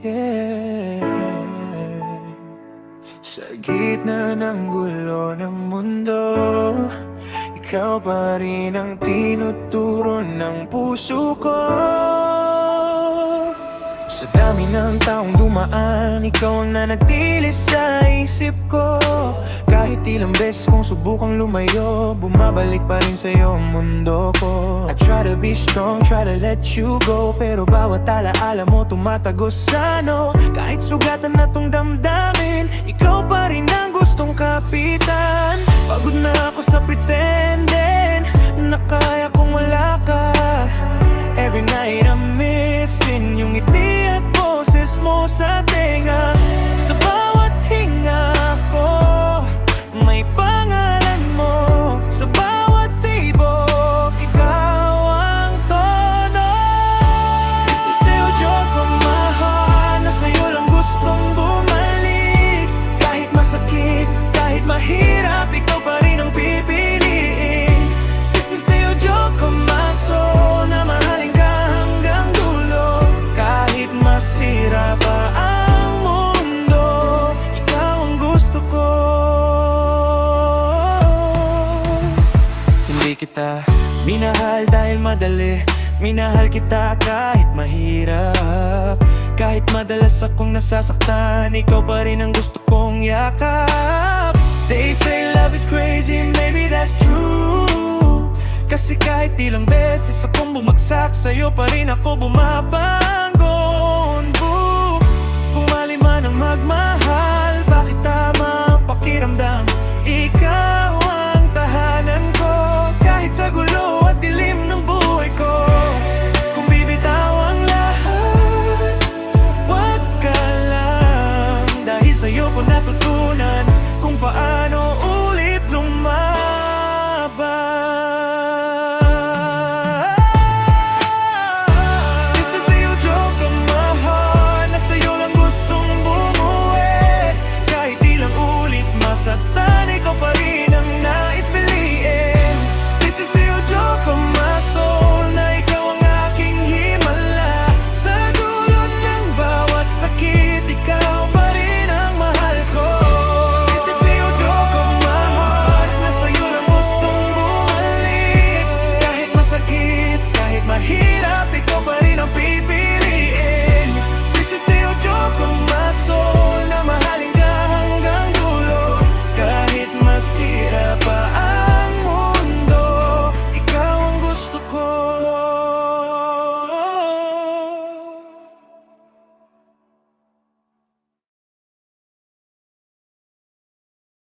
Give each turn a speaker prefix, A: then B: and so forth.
A: yeah. Sa gitna ng gulo ng mundo, ikaw pa rin ang tinuturo ng puso ko. Sa dami ng taong dumaan, ikaw ang nanatili sa isip ko. Kahit ilang beses kong subukang lumayo, bumabalik pa rin sa'yo ang mundo ko. I try to be strong, try to let you go, pero bawat alaala mo tumatagos sa ano. Kahit sugatan na tong damdamin, ikaw pa rin ang gustong kapitan. Pagod na ako sa pretending na kaya kong wala ka. Every night I'm missing yung ngiti at boses mo sa tenga. Sa bawat hinga ko, may pangalan mo. Sa bawat tibok, ikaw ang tono. This is still a joke from my heart, na sa'yo lang gustong bumalik. Kahit masakit, kahit mahirap, ikaw pa rin ang pipiliin. This is still a joke from my soul, na mahalin ka hanggang dulo. Kahit masira pa ang mundo, ikaw ang gusto ko. Hindi kita minahal dahil madali, minahal kita kahit mahirap. Kahit madalas akong nasasaktan, ikaw pa rin ang gusto kong yakap. They say love is crazy, maybe that's true. Kasi kahit ilang beses akong bumagsak, sa'yo pa rin ako bumaba.